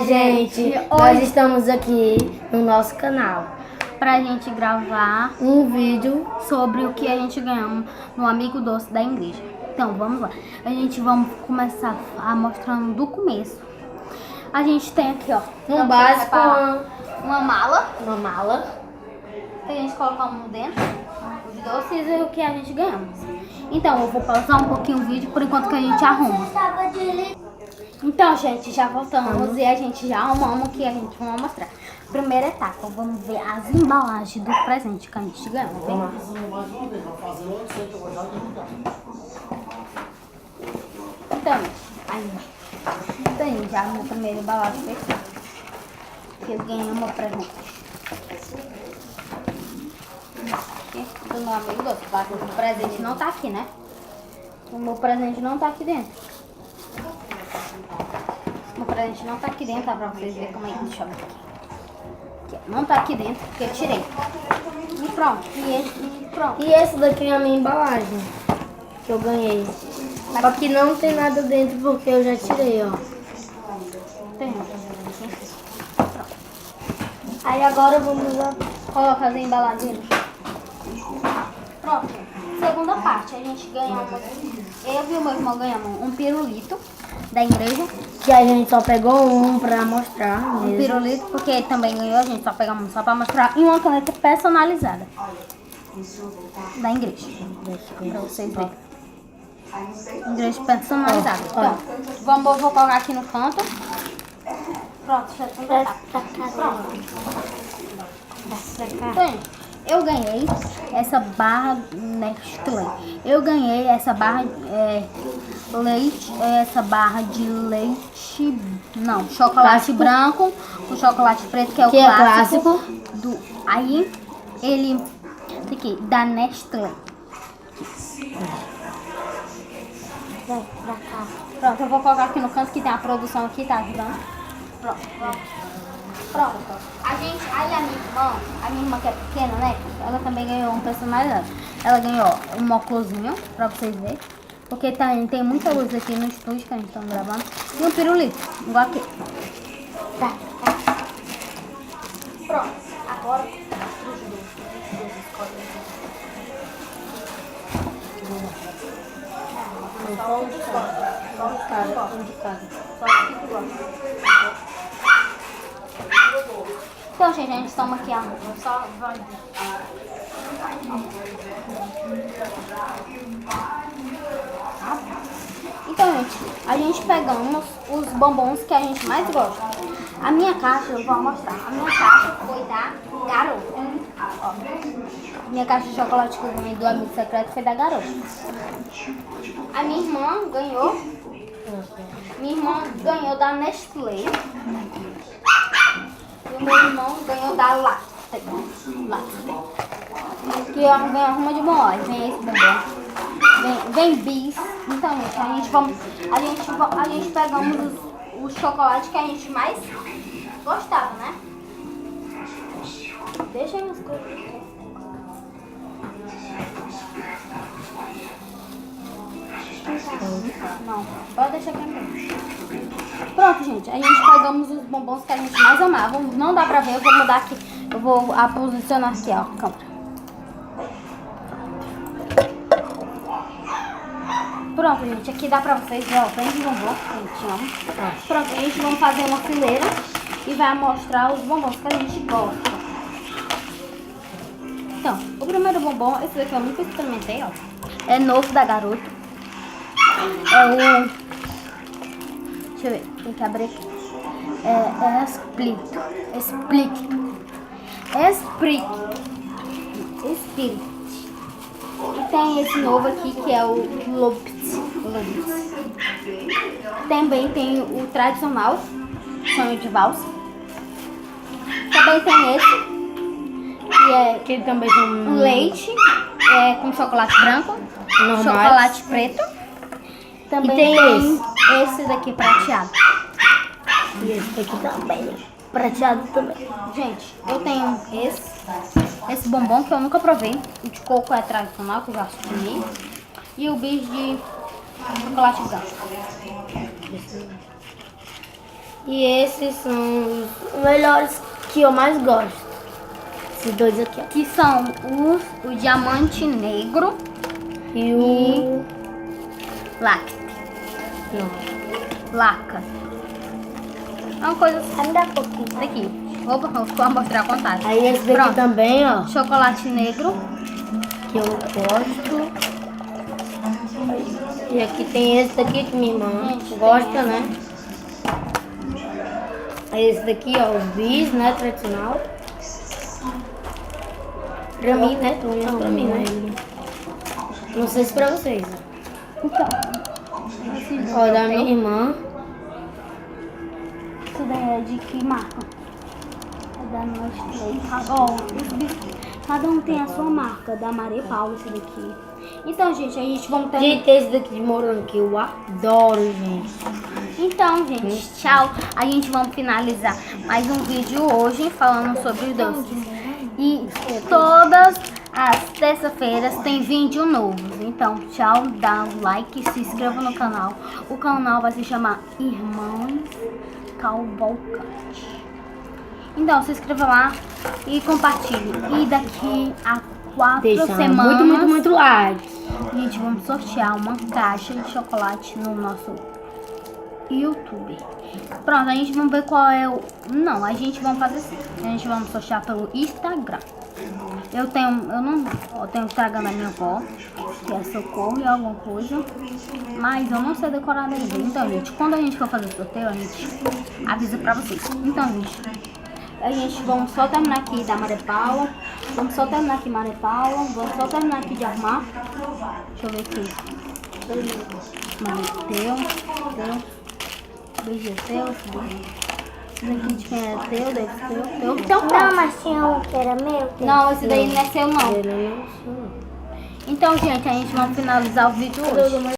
Gente, nós estamos aqui no nosso canal pra gente gravar um vídeo sobre o que a gente ganhamos no Amigo Doce da igreja. Então vamos lá, vamos começar mostrando do começo. A gente tem aqui, ó, um básico, uma mala que a gente colocamos dentro, os doces e o que a gente ganhamos. Então eu vou pausar um pouquinho o vídeo por enquanto que a gente arruma. Então, gente, já voltamos e a gente já arrumamos o que a gente vai mostrar. Primeira etapa, vamos ver as embalagens do presente que a gente ganhou. Então, já a primeira embalagem fechada. Que eu ganhei uma presente. Do meu amigo doce. O presente não tá aqui, né? O meu presente não tá aqui dentro. O presente não tá aqui dentro, tá? Pra vocês verem como é que deixa eu ver aqui. Não tá aqui dentro, porque eu tirei. E pronto. E esse daqui é a minha embalagem que eu ganhei. Só que não tem nada dentro porque eu já tirei, ó. Tem. Pronto. Aí agora vamos colocar as embalagens. Pronto. Segunda parte, a gente ganhou, eu e o meu irmão ganhamos um pirulito da igreja. Que a gente só pegou um pra mostrar mesmo. Um pirulito, porque ele também ganhou, a gente só pegamos só pra mostrar. E uma caneta personalizada da igreja. Pra vocês verem. Igreja personalizada. Então, vou colocar aqui no canto. Pronto, já Então, eu ganhei essa barra Nestlé. Eu ganhei essa barra de leite, não, chocolate branco com chocolate preto, que é o clássico. Aí ele aqui da Nestlé. Vai pra cá. Pronto, eu vou colocar aqui no canto que tem a produção aqui, tá ajudando. Pronto. Aí a minha irmã que é pequena, né? Ela também ganhou um personalizado. Ela ganhou um óculosinho, pra vocês verem. Porque tem muita luz aqui no estúdio que a gente tá gravando. E um pirulito, igual aqui. Tá. Pronto. Agora Então, gente, a gente toma aqui só vai. Então, gente, a gente pegamos os bombons que a gente mais gosta. A minha caixa, eu vou mostrar. A minha caixa foi da Garota. Ó, minha caixa de chocolate que eu ganhei do amigo secreto foi da Garota. A minha irmã ganhou. Da Nestlé. E o meu irmão ganhou da Latte. Que eu ganhei uma de bombom. Vem esse bombom. Vem bis. Então, gente, a gente pegamos os chocolates que a gente mais gostava, né? Deixa aí as coisas. Não, pode deixar aqui mesmo. Pronto, gente, a gente pegamos os bombons que a gente mais amava. Não dá pra ver, eu vou mudar aqui. Eu vou posicionar aqui, ó, a câmera. Pronto, gente, aqui dá pra vocês ver, ó, bem de bombom que a gente ama. Pronto, a gente vai fazer uma fileira e vai mostrar os bombons que a gente gosta. Então, o primeiro bombom, esse daqui eu nunca experimentei, ó. É novo da Garota. É o... Deixa eu ver, tem que abrir aqui. É Spirit. E tem esse novo aqui que é o Lopes. Também tem o tradicional, sonho de valsa. Também tem esse, que também tem um leite com chocolate branco, chocolate preto. Também tem esse daqui prateado. E esse daqui também, prateado também. Gente, eu tenho esse bombom que eu nunca provei. O de coco é tradicional, que eu já comi. E o bis de chocolate branco. E esses são os melhores que eu mais gosto. Esses dois aqui, ó. Que são o diamante negro E o... lácteo. Não. Laca. É uma coisa assim. Ainda pouquinho. Daqui. Vou mostrar a contagem. Aí esse daqui Pronto. também, ó. Chocolate negro. Que eu gosto. E aqui tem esse daqui que minha irmã Gente, gosta, tem né? Aí esse daqui, ó, o bis, né? Tradicional. Pra mim, né? Pelo menos pra mim, né? Não sei se pra vocês. Então. Ó, da minha irmã. Isso daí é de que marca? É da Nestlé. Ó, cada um tem a sua marca. Da Maria Paula, esse daqui. Então, gente, a gente vamos ter... Gente, esse daqui de morango que eu adoro, gente. Então, gente, tchau. A gente vamos finalizar mais um vídeo hoje falando sobre os doces. E todas as terça-feiras tem vídeo novo. Então, tchau, dá um like, se inscreva no canal. O canal vai se chamar Irmãos Cavalcante. Então, se inscreva lá e compartilhe. E daqui a 4 Deixa semanas... muito like. Gente, vamos sortear uma caixa de chocolate no nosso YouTube. Pronto, a gente vai ver qual é o... Não, a gente vai fazer assim. A gente vai sortear pelo Instagram. Eu tenho o Instagram da minha avó, que é Socorro e alguma coisa. Mas eu não sei decorar ainda. Então, gente, quando a gente for fazer o sorteio, a gente avisa pra vocês. Então, gente, a gente vamos só terminar aqui da Maria Paula. Vamos só terminar aqui Maria Paula. Vamos só terminar aqui de arrumar. Deixa eu ver aqui. Teu. Beijo teu. Esse daqui de quem é teu, deve ser teu. Então, Não, mas tinha um que era meu. não, esse daí não é seu, não. Ele não. Então, gente, a gente vai finalizar o vídeo hoje.